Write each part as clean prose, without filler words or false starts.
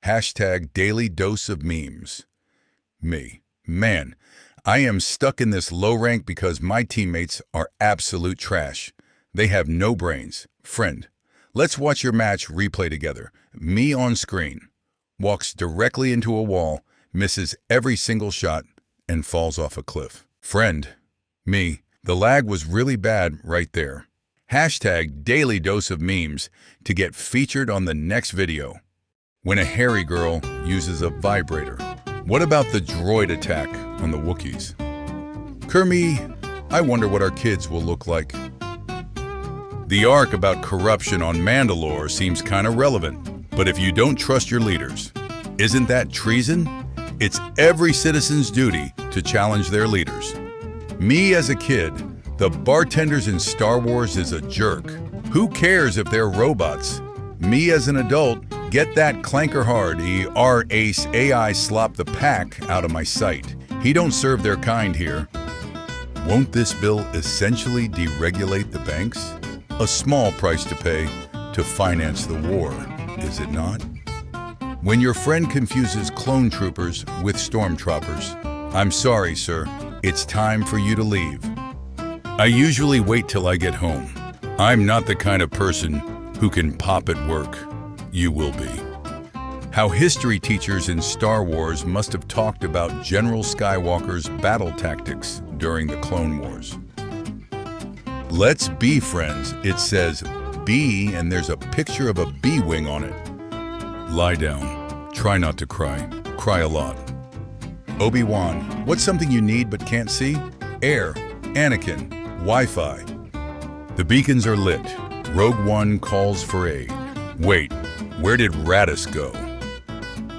Hashtag daily dose of memes. Me. Man, I am stuck in this low rank because my teammates are absolute trash. They have no brains. Friend, let's watch your match replay together. Me on screen. Walks directly into a wall, misses every single shot, and falls off a cliff. Friend, me. The lag was really bad right there. Hashtag daily dose of memes to get featured on the next video. When a hairy girl uses a vibrator. What about the droid attack on the Wookiees? Kermie, I wonder what our kids will look like. The arc about corruption on Mandalore seems kind of relevant, but if you don't trust your leaders, isn't that treason? It's every citizen's duty to challenge their leaders. Me as a kid, the bartenders in Star Wars is a jerk. Who cares if they're robots? Me as an adult, get that clanker hard ace AI slop the pack out of my sight. He don't serve their kind here. Won't this bill essentially deregulate the banks? A small price to pay to finance the war, is it not? When your friend confuses clone troopers with stormtroopers, I'm sorry, sir, it's time for you to leave. I usually wait till I get home. I'm not the kind of person who can pop at work. You will be. How history teachers in Star Wars must have talked about General Skywalker's battle tactics during the Clone Wars. Let's be friends. It says B and there's a picture of a bee wing on it. Lie down. Try not to cry. Cry a lot. Obi-Wan, what's something you need but can't see? Air. Anakin. Wi-Fi. The beacons are lit. Rogue One calls for aid. Wait, where did Radis go?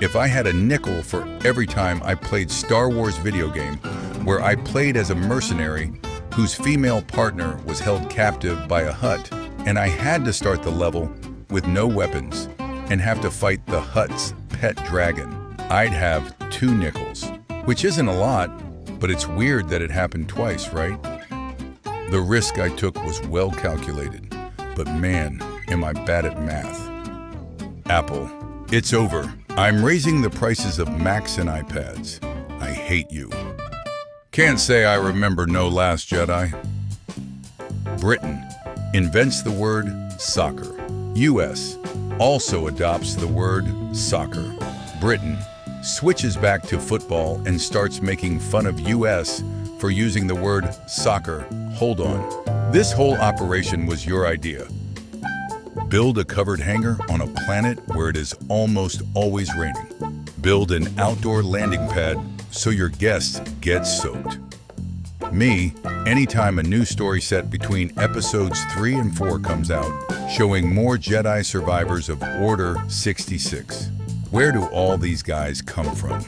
If I had a nickel for every time I played Star Wars video game where I played as a mercenary whose female partner was held captive by a Hutt and I had to start the level with no weapons and have to fight the Hutt's pet dragon, I'd have 2 nickels, which isn't a lot, but it's weird that it happened twice, right? The risk I took was well calculated, but man, am I bad at math. Apple, it's over. I'm raising the prices of Macs and iPads. I hate you. Can't say I remember No Last Jedi. Britain invents the word soccer. US also adopts the word soccer. Britain switches back to football and starts making fun of US for using the word soccer. Hold on. This whole operation was your idea. Build a covered hangar on a planet where it is almost always raining. Build an outdoor landing pad so your guests get soaked. Me, anytime a new story set between episodes 3 and 4 comes out, showing more Jedi survivors of Order 66. Where do all these guys come from?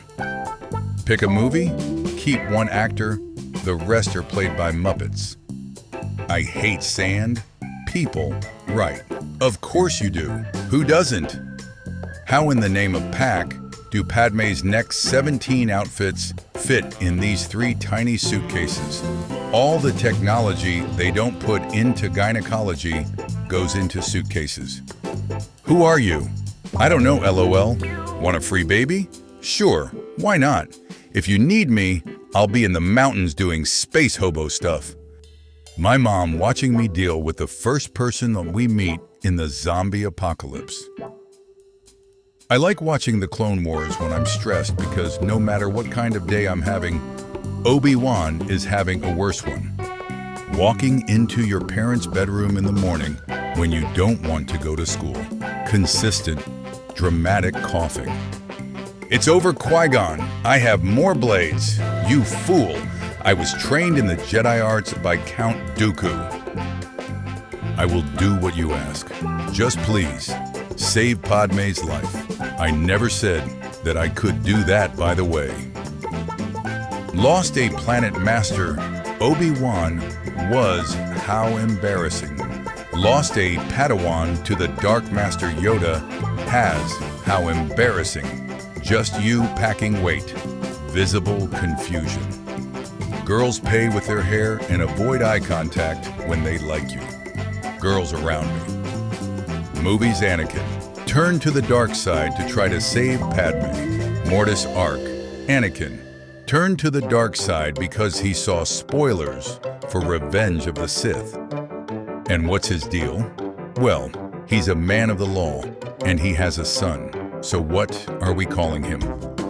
Pick a movie, keep one actor, the rest are played by Muppets. I hate sand, people, right. Of course you do. Who doesn't? How in the name of pack do Padme's next 17 outfits fit in these 3 tiny suitcases? All the technology they don't put into gynecology goes into suitcases. Who are you? I don't know, LOL. Want a free baby? Sure, why not? If you need me, I'll be in the mountains doing space hobo stuff. My mom watching me deal with the first person that we meet in the zombie apocalypse. I like watching the Clone Wars when I'm stressed because no matter what kind of day I'm having, Obi-Wan is having a worse one. Walking into your parents' bedroom in the morning when you don't want to go to school. Consistent, dramatic coughing. It's over, Qui-Gon. I have more blades. You fool. I was trained in the Jedi arts by Count Dooku. I will do what you ask. Just please, save Padme's life. I never said that I could do that, by the way. Lost a planet master, Obi-Wan was how embarrassing. Lost a Padawan to the Dark Master Yoda has how embarrassing. Just you packing weight. Visible confusion. Girls pay with their hair and avoid eye contact when they like you. Girls around me. Movies Anakin. turned to the dark side to try to save Padme. Mortis Arc. Anakin turned to the dark side because he saw spoilers for Revenge of the Sith. And what's his deal? Well, he's a man of the law, and he has a son. So what are we calling him?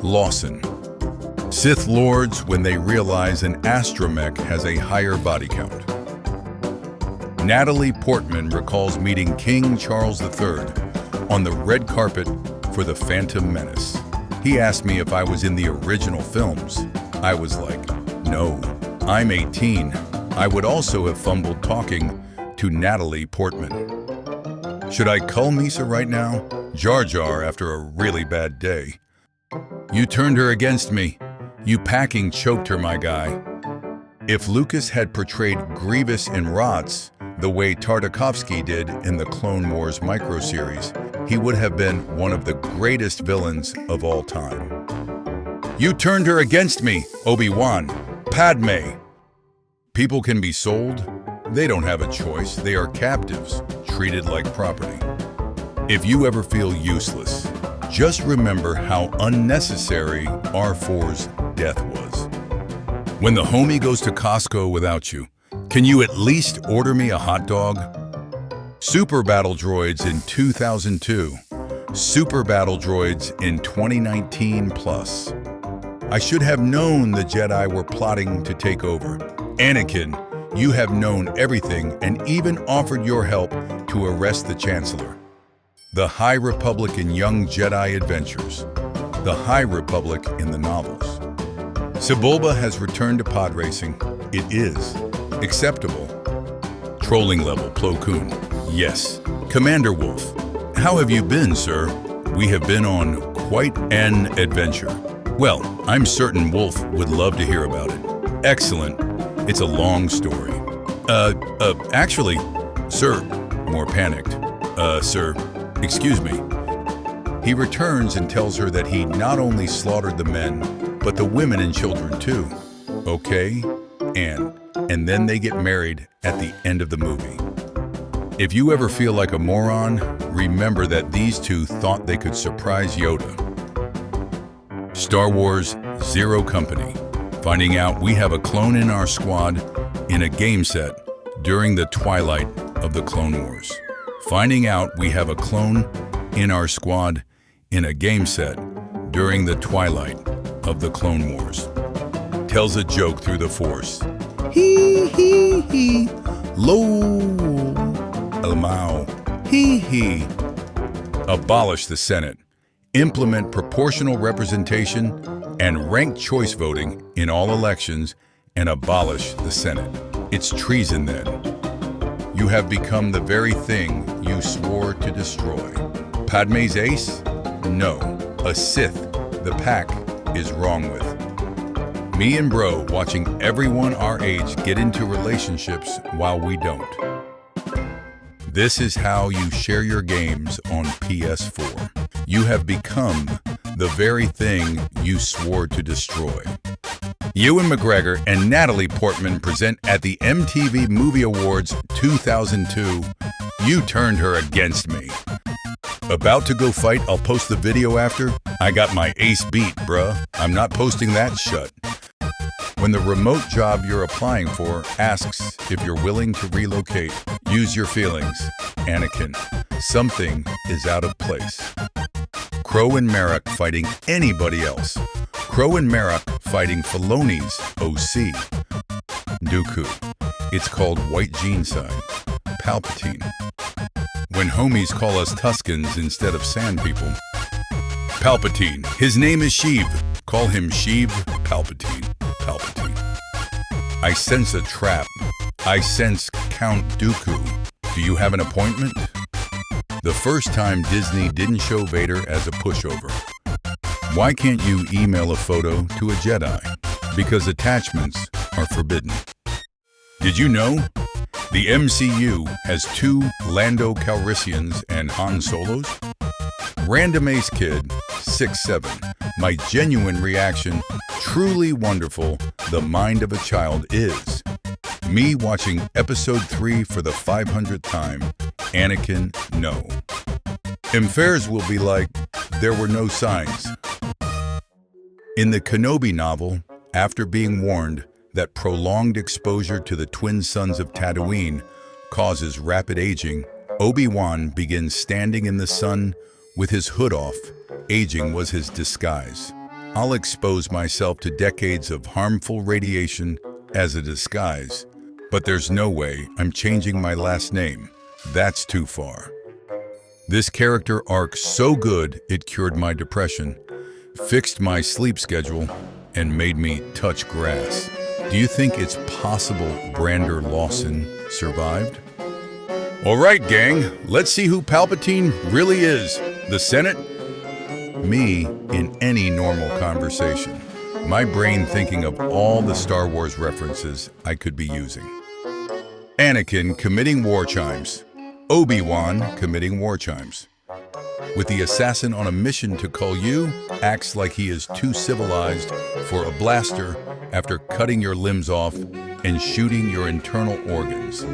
Lawson. Sith Lords when they realize an astromech has a higher body count. Natalie Portman recalls meeting King Charles III on the red carpet for The Phantom Menace. He asked me if I was in the original films. I was like, no, I'm 18. I would also have fumbled talking to Natalie Portman. Should I cull Misa right now? Jar Jar after a really bad day. You turned her against me. You packing choked her, my guy. If Lucas had portrayed Grievous in Rots the way Tartakovsky did in the Clone Wars microseries, he would have been one of the greatest villains of all time. You turned her against me, Obi-Wan. Padme. People can be sold. They don't have a choice. They are captives, treated like property. If you ever feel useless, just remember how unnecessary R4's death was. When the homie goes to Costco without you, can you at least order me a hot dog? Super Battle Droids in 2002. Super Battle Droids in 2019 plus. I should have known the Jedi were plotting to take over. Anakin, you have known everything and even offered your help to arrest the Chancellor. The High Republic in Young Jedi Adventures. The High Republic in the novels. Sebulba has returned to pod racing. It is acceptable. Trolling level, Plo Koon. Yes. Commander Wolf. How have you been, sir? We have been on quite an adventure. Well, I'm certain Wolf would love to hear about it. Excellent. It's a long story. Actually, sir, more panicked. Sir, excuse me. He returns and tells her that he not only slaughtered the men, but the women and children too. Okay, and then they get married at the end of the movie. If you ever feel like a moron, remember that these two thought they could surprise Yoda. Star Wars Zero Company. Finding out we have a clone in our squad in a game set during the twilight of the Clone Wars. Finding out we have a clone in our squad in a game set during the twilight of the Clone Wars. Tells a joke through the Force. Hee hee hee. Lo. Elmao. Hee hee. Abolish the Senate. Implement proportional representation and ranked choice voting in all elections and abolish the Senate. It's treason then. You have become the very thing you swore to destroy. Padme's ace? No. A Sith the pack is wrong with. Me and bro watching everyone our age get into relationships while we don't. This is how you share your games on PS4. You have become the very thing you swore to destroy. Ewan McGregor and Natalie Portman present at the MTV Movie Awards 2002. You turned her against me. About to go fight, I'll post the video after. I got my ace beat, bruh. I'm not posting that shut. When the remote job you're applying for asks if you're willing to relocate, use your feelings. Anakin, something is out of place. Crow and Merrick fighting anybody else. Crow and Merrick fighting Filoni's OC. Dooku. It's called White Genocide. Palpatine. When homies call us Tuskens instead of Sand People. Palpatine. His name is Sheev. Call him Sheev Palpatine. Palpatine. I sense a trap. I sense Count Dooku. Do you have an appointment? The first time Disney didn't show Vader as a pushover. Why can't you email a photo to a Jedi? Because attachments are forbidden. Did you know? The MCU has 2 Lando Calrissians and Han Solos? Random Ace Kid, 6'7". My genuine reaction, truly wonderful, the mind of a child is. Me watching episode 3 for the 500th time, Anakin, no. Affairs will be like, there were no signs. In the Kenobi novel, after being warned that prolonged exposure to the twin suns of Tatooine causes rapid aging, Obi-Wan begins standing in the sun with his hood off. Aging was his disguise. I'll expose myself to decades of harmful radiation as a disguise, but there's no way I'm changing my last name. That's too far. This character arc so good it cured my depression, fixed my sleep schedule, and made me touch grass. Do you think it's possible Brander Lawson survived? All right, gang, let's see who Palpatine really is. The Senate? Me in any normal conversation. My brain thinking of all the Star Wars references I could be using. Anakin committing war chimes. Obi-Wan committing war chimes. With the assassin on a mission to cull you, acts like he is too civilized for a blaster after cutting your limbs off and shooting your internal organs.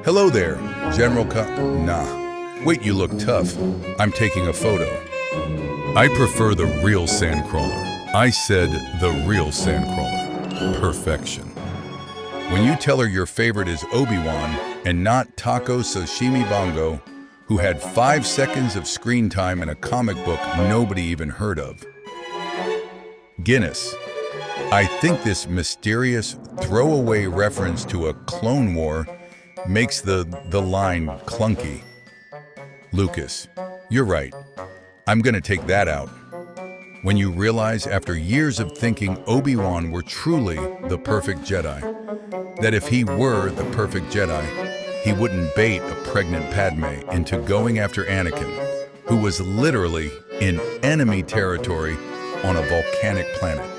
Hello there, General Nah. Wait, you look tough. I'm taking a photo. I prefer the real sandcrawler. I said the real sandcrawler. Perfection. When you tell her your favorite is Obi-Wan and not Taco Sashimi Bongo, who had 5 seconds of screen time in a comic book nobody even heard of. Guinness. I think this mysterious throwaway reference to a Clone War makes the line clunky. Lucas, you're right. I'm gonna take that out. When you realize after years of thinking Obi-Wan were truly the perfect Jedi, that if he were the perfect Jedi, he wouldn't bait a pregnant Padme into going after Anakin, who was literally in enemy territory on a volcanic planet,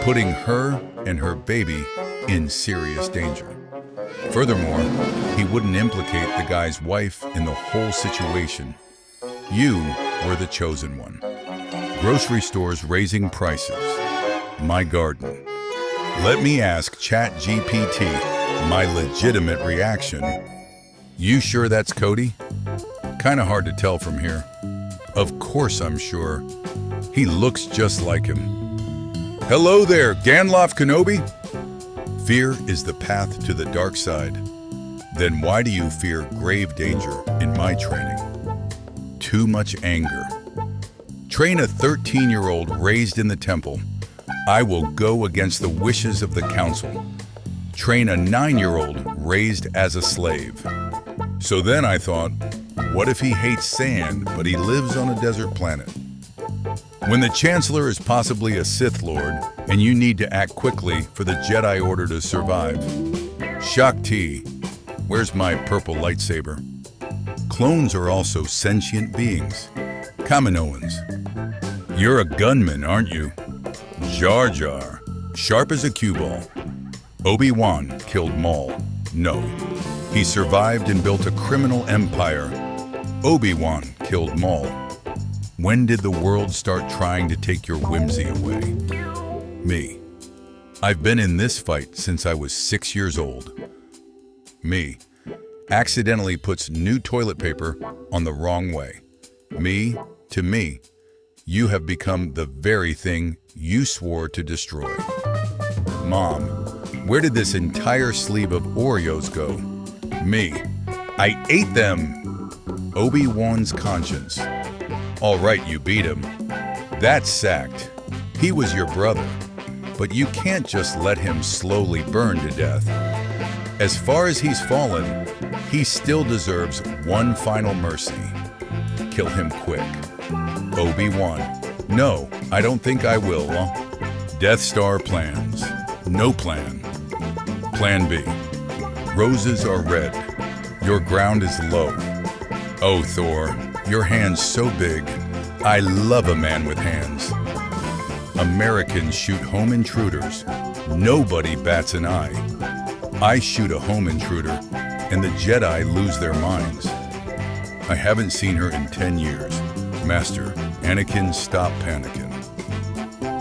putting her and her baby in serious danger. Furthermore, he wouldn't implicate the guy's wife in the whole situation. You were the chosen one. Grocery stores raising prices. My garden. Let me ask ChatGPT my legitimate reaction. You sure that's Cody? Kinda hard to tell from here. Of course I'm sure. He looks just like him. Hello there, Ganloff Kenobi? Fear is the path to the dark side. Then why do you fear grave danger in my training? Too much anger. Train a 13-year-old raised in the temple. I will go against the wishes of the council. Train a 9-year-old raised as a slave. So then I thought, what if he hates sand, but he lives on a desert planet? When the Chancellor is possibly a Sith Lord, and you need to act quickly for the Jedi Order to survive. Shakti, where's my purple lightsaber? Clones are also sentient beings. Kaminoans. You're a gunman, aren't you? Jar Jar, sharp as a cue ball. Obi-Wan killed Maul. No. He survived and built a criminal empire. Obi-Wan killed Maul. When did the world start trying to take your whimsy away? Me. I've been in this fight since I was 6 years old. Me. Accidentally puts new toilet paper on the wrong way. Me to me. You have become the very thing you swore to destroy. Mom, where did this entire sleeve of Oreos go? Me. I ate them. Obi-Wan's conscience. All right, you beat him. That's sacked. He was your brother. But you can't just let him slowly burn to death. As far as he's fallen, he still deserves one final mercy. Kill him quick. Obi-Wan. No, I don't think I will. Death Star plans. No plan. Plan B. Roses are red. Your ground is low. Oh, Thor, your hand's so big. I love a man with hands. Americans shoot home intruders. Nobody bats an eye. I shoot a home intruder, and the Jedi lose their minds. I haven't seen her in 10 years. Master, Anakin, stop panicking.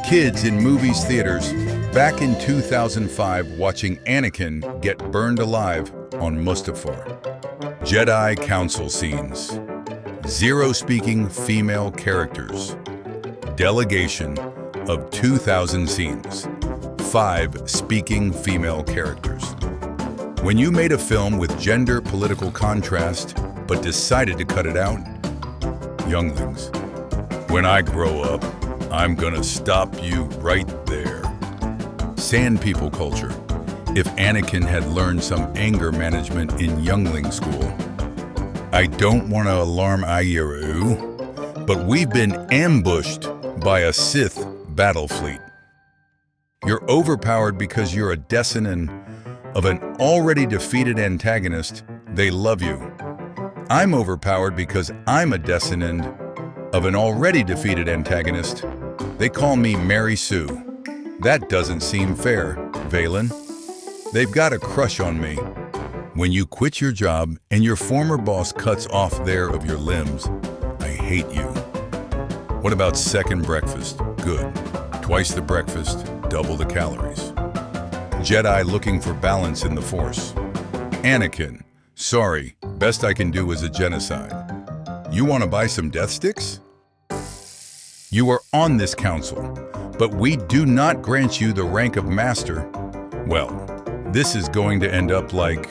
Kids in movies theaters back in 2005 watching Anakin get burned alive on Mustafar. Jedi Council scenes. 0 speaking female characters. Delegation of 2,000 scenes. 5 speaking female characters. When you made a film with gender political contrast, but decided to cut it out, younglings. When I grow up, I'm gonna stop you right there. Sand people culture. If Anakin had learned some anger management in youngling school. I don't want to alarm Ayaru, but we've been ambushed by a Sith battle fleet. You're overpowered because you're a descendant of an already defeated antagonist. They love you. I'm overpowered because I'm a descendant of an already defeated antagonist. They call me Mary Sue. That doesn't seem fair, Valen. They've got a crush on me. When you quit your job and your former boss cuts off there of your limbs, I hate you. What about second breakfast? Good. Twice the breakfast, double the calories. Jedi looking for balance in the Force. Anakin, sorry, best I can do is a genocide. You want to buy some death sticks? You are on this council, but we do not grant you the rank of master. Well, this is going to end up like,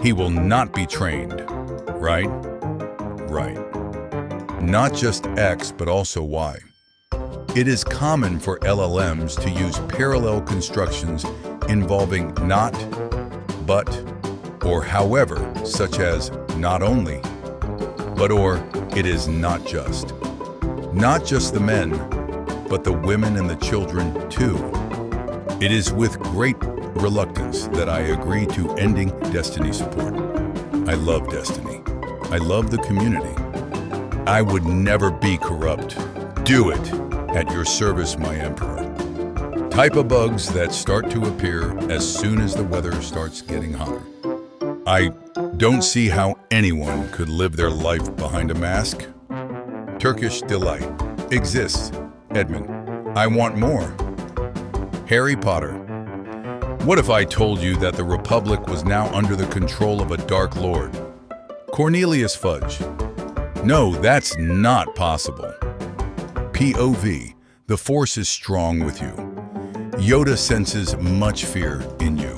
he will not be trained, right? Right. Not just X, but also Y. It is common for LLMs to use parallel constructions involving not, but, or however, such as not only, but or it is not just. Not just the men, but the women and the children too. It is with great reluctance that I agree to ending Destiny support. I love Destiny. I love the community. I would never be corrupt. Do it. At your service, my emperor. Type of bugs that start to appear as soon as the weather starts getting hotter. I don't see how anyone could live their life behind a mask. Turkish delight exists. Edmund, I want more. Harry Potter. What if I told you that the Republic was now under the control of a Dark Lord? Cornelius Fudge. No, that's not possible. POV. The Force is strong with you. Yoda senses much fear in you.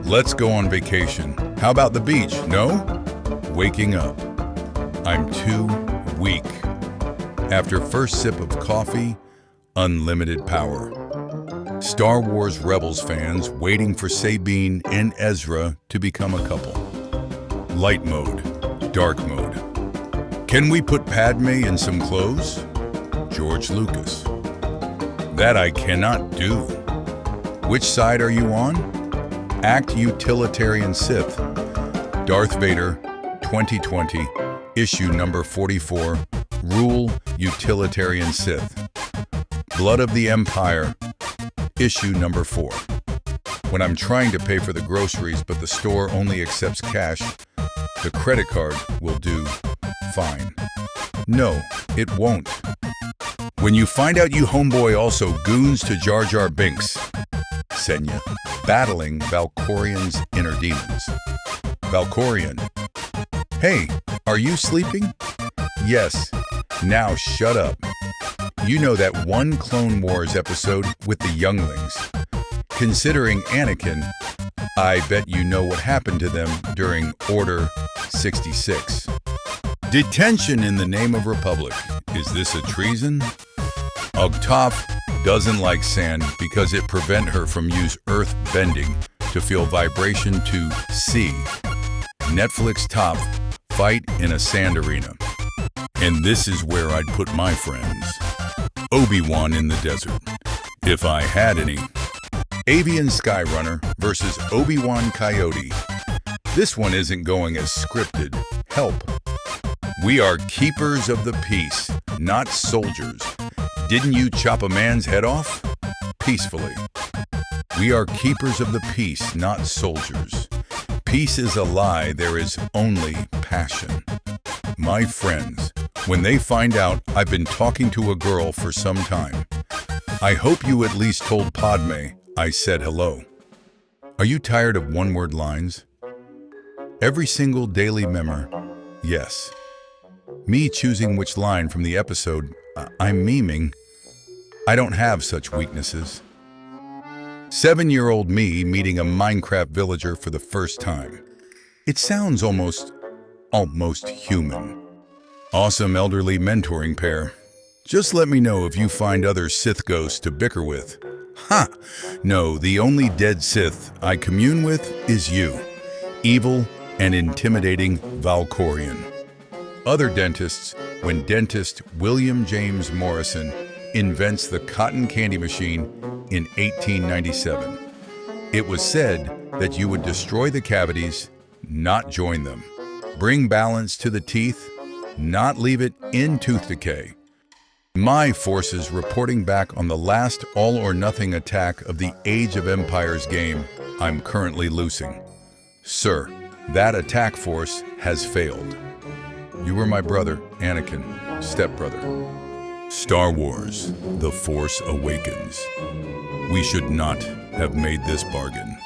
Let's go on vacation. How about the beach? No? Waking up. I'm too weak. After first sip of coffee, unlimited power. Star Wars Rebels fans waiting for Sabine and Ezra to become a couple. Light mode, dark mode. Can we put Padme in some clothes? George Lucas. That I cannot do. Which side are you on? Act Utilitarian Sith. Darth Vader, 2020, issue number 44, Rule Utilitarian Sith. Blood of the Empire, issue number 4. When I'm trying to pay for the groceries but the store only accepts cash, the credit card will do fine. No, it won't. When you find out you homeboy also goons to Jar Jar Binks. Senya, battling Valkorian's inner demons. Valkorian. Hey, are you sleeping? Yes. Now shut up. You know that one Clone Wars episode with the younglings. Considering Anakin, I bet you know what happened to them during Order 66. Detention in the name of Republic. Is this a treason? Octave doesn't like sand because it prevent her from use earth bending to feel vibration to see. Netflix top fight in a sand arena. And this is where I'd put my friends. Obi-Wan in the desert, if I had any. Avian Skyrunner versus Obi-Wan Coyote. This one isn't going as scripted. Help. We are keepers of the peace, not soldiers. Didn't you chop a man's head off? Peacefully. We are keepers of the peace, not soldiers. Peace is a lie, there is only passion. My friends, when they find out I've been talking to a girl for some time, I hope you at least told Padme I said hello. Are you tired of one-word lines? Every single daily member, yes. Me choosing which line from the episode I'm memeing, I don't have such weaknesses. 7-year-old me meeting a Minecraft villager for the first time. It sounds almost human. Awesome elderly mentoring pair. Just let me know if you find other Sith ghosts to bicker with. Ha! No, the only dead Sith I commune with is you. Evil and intimidating Valkorian. Other dentists, when dentist William James Morrison invents the cotton candy machine in 1897. It was said that you would destroy the cavities, not join them. Bring balance to the teeth, not leave it in tooth decay. My forces reporting back on the last all-or-nothing attack of the Age of Empires game I'm currently loosing. Sir, that attack force has failed. You were my brother, Anakin, stepbrother. Star Wars, The Force Awakens. We should not have made this bargain.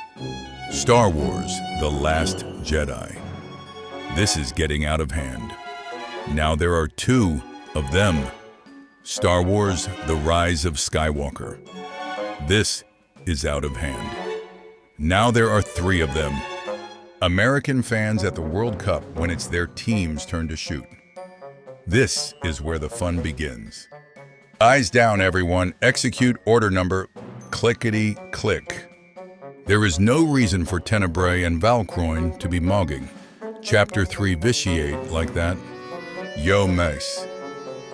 Star Wars, The Last Jedi. This is getting out of hand. Now there are 2 of them. Star Wars, The Rise of Skywalker. This is out of hand. Now there are 3 of them. American fans at the World Cup when it's their team's turn to shoot. This is where the fun begins. Eyes down, everyone. Execute order number clickety-click. There is no reason for Tenebrae and Valkroin to be mogging. Chapter 3 vitiate like that. Yo, Mace.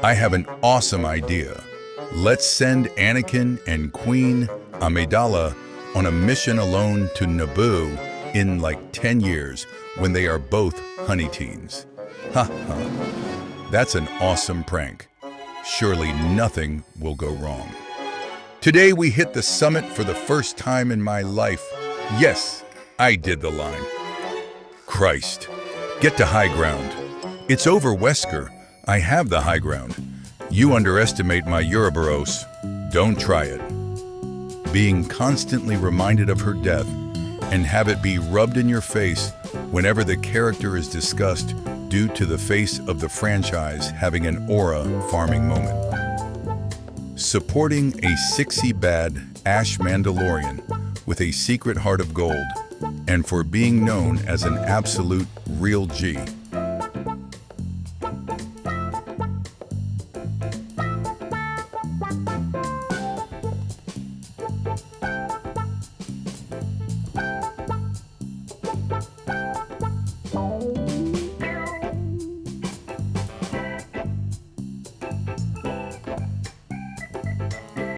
I have an awesome idea. Let's send Anakin and Queen Amidala on a mission alone to Naboo in like 10 years when they are both honey teens. Ha ha. That's an awesome prank. Surely nothing will go wrong. Today we hit the summit for the first time in my life. Yes, I did the line. Christ. Get to high ground. It's over, Wesker. I have the high ground. You underestimate my Ouroboros. Don't try it. Being constantly reminded of her death and have it be rubbed in your face whenever the character is discussed due to the face of the franchise having an aura farming moment. Supporting a 6y bad Ash Mandalorian with a secret heart of gold and for being known as an absolute real G.